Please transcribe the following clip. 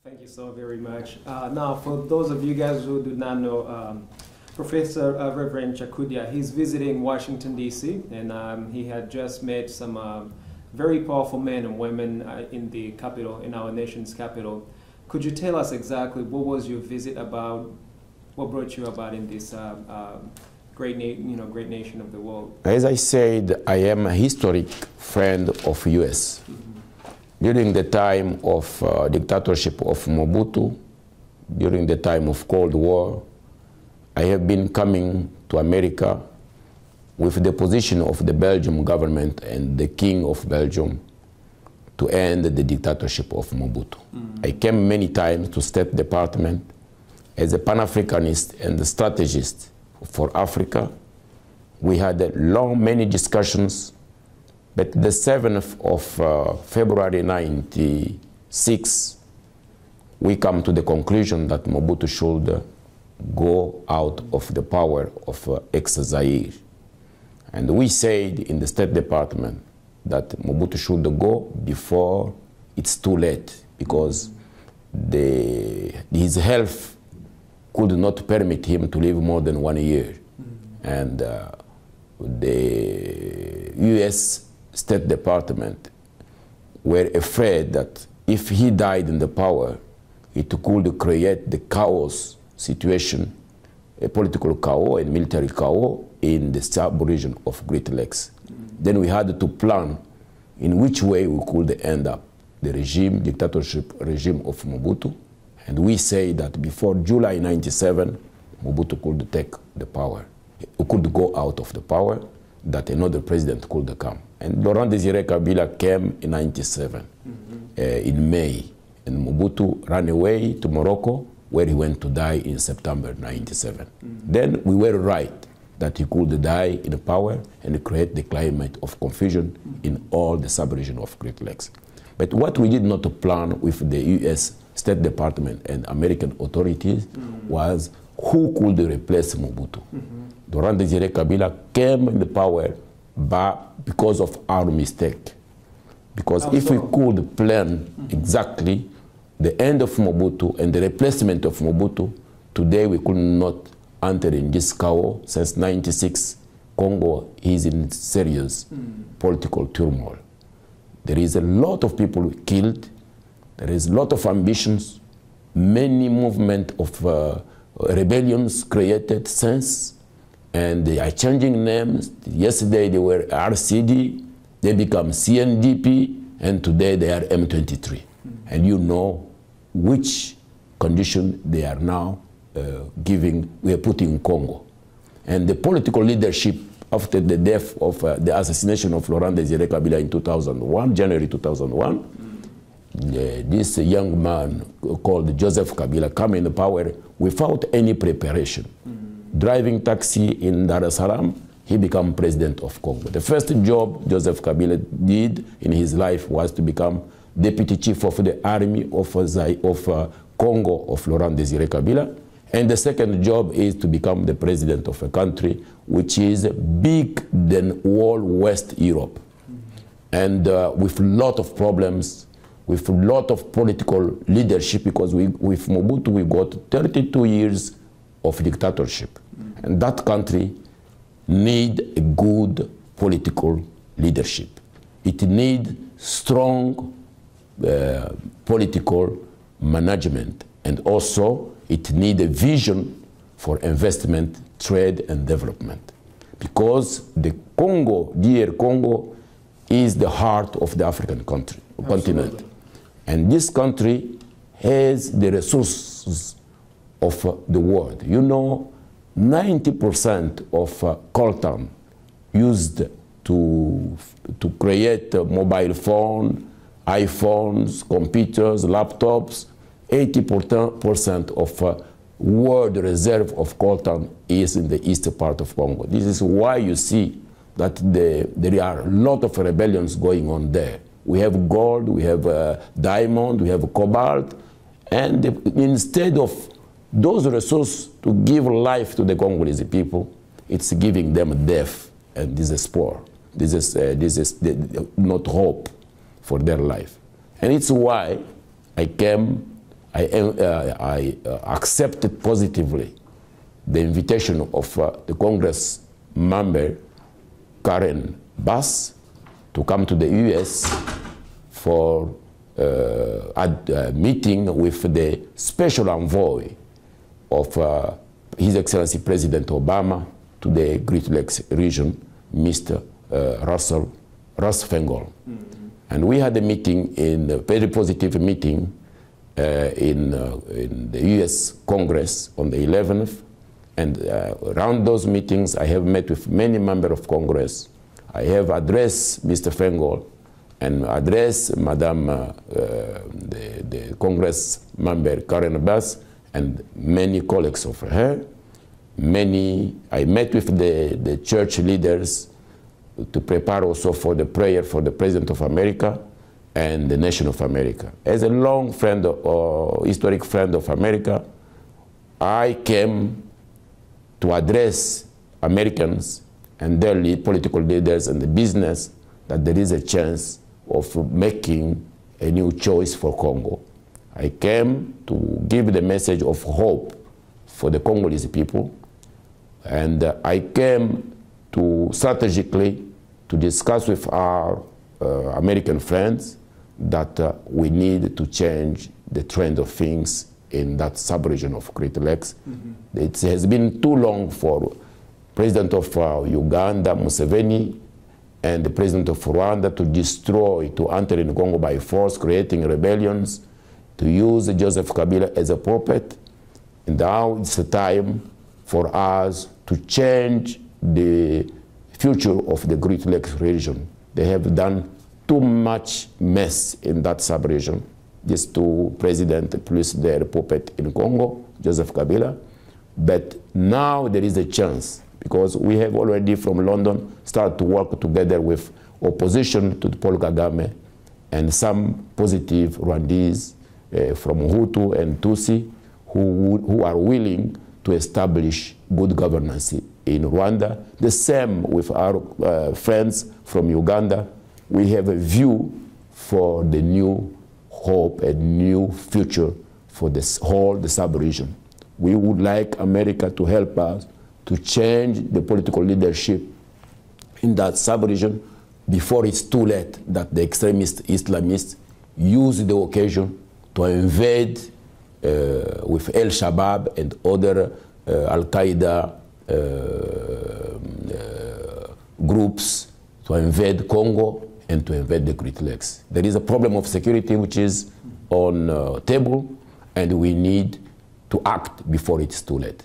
Thank you so very much. Now, for those of you guys who do not know, Professor Reverend Ciakudia, he's visiting Washington, D.C., and he had just met some very powerful men and women in the capital, in our nation's capital. Could you tell us exactly what was your visit about? What brought you about in this great nation of the world? As I said, I am a historic friend of U.S. During the time of dictatorship of Mobutu, during the time of Cold War, I have been coming to America with the position of the Belgian government and the King of Belgium to end the dictatorship of Mobutu. I came many times to State Department as a Pan-Africanist and a strategist for Africa. We had many discussions, but the 7th of February 1996, we come to the conclusion that Mobutu should go out of the power of ex-Zaire. And we said in the State Department that Mobutu should go before it's too late, because his health could not permit him to live more than 1 year. And the U.S. State Department were afraid that if he died in the power, it could create the chaos situation, a political chaos and military chaos in the sub-region of Great Lakes. Then we had to plan in which way we could end up the regime, dictatorship regime of Mobutu. And we say that before July 97, Mobutu could take the power. He could go out of the power, that another president could come. And Laurent Désiré Kabila came in 97, in May. And Mobutu ran away to Morocco, where he went to die in September 97. Then we were right that he could die in power and create the climate of confusion in all the sub-region of Great Lakes. But what we did not plan with the U.S. State Department and American authorities was who could replace Mobutu. Laurent Désiré Kabila came in the power because of our mistake. Because if we could plan exactly the end of Mobutu and the replacement of Mobutu, today we could not enter in this chaos. Since 96, Congo is in serious political turmoil. There is a lot of people killed. There is a lot of ambitions, many movements of rebellions created since, and they are changing names. Yesterday they were RCD, they become CNDP, and today they are M23. And you know which condition they are now we are putting in Congo. And the political leadership after the death of the assassination of Laurent Désiré Kabila in 2001, January 2001, this young man called Joseph Kabila came in power without any preparation. Driving taxi in Dar es Salaam, he became president of Congo. The first job Joseph Kabila did in his life was to become deputy chief of the army of Congo of Laurent Désiré Kabila. And the second job is to become the president of a country which is big than all West Europe. And with a lot of problems, with a lot of political leadership, because with Mobutu we got 32 years of dictatorship. And that country needs a good political leadership. It needs strong political management, and also it needs a vision for investment, trade, and development. Because the Congo, dear Congo, is the heart of the African continent. And this country has the resources of the world. You know, 90% of coltan used to create a mobile phone, iPhones, computers, laptops, 80% of world reserve of coltan is in the eastern part of Congo. This is why you see that there are a lot of rebellions going on there. We have gold, we have diamond, we have cobalt, and instead of those resources to give life to the Congolese people, it's giving them death and despair. This is not hope for their life. And it's why I I accepted positively the invitation of the Congress member Karen Bass to come to the US for a meeting with the special envoy of His Excellency President Obama to the Great Lakes region, Mr. Russ Feingold. And we had a meeting, a very positive meeting in the US Congress on the 11th. And around those meetings, I have met with many members of Congress. I have addressed Mr. Feingold and addressed Madam, the Congress member Karen Bass, and many colleagues of her. I met with the church leaders to prepare also for the prayer for the President of America and the nation of America. As a long friend or historic friend of America, I came to address Americans and their political leaders and the business that there is a chance of making a new choice for Congo. I came to give the message of hope for the Congolese people, and I came to strategically to discuss with our American friends that we need to change the trend of things in that sub-region of Great Lakes. It has been too long for President of Uganda, Museveni, and the President of Rwanda to enter in Congo by force, creating rebellions, to use Joseph Kabila as a puppet. And now it's the time for us to change the future of the Great Lakes region. They have done too much mess in that sub-region. These two presidents plus their puppet in Congo, Joseph Kabila. But now there is a chance, because we have already from London started to work together with opposition to Paul Kagame and some positive Rwandese from Hutu and Tutsi who are willing to establish good governance in Rwanda. The same with our friends from Uganda. We have a view for the new hope and new future for this whole sub-region. We would like America to help us to change the political leadership in that sub-region before it's too late that the extremist Islamists use the occasion to invade with El Shabaab and other Al-Qaeda groups to invade Congo and to invade the Great Lakes. There is a problem of security which is on table, and we need to act before it's too late.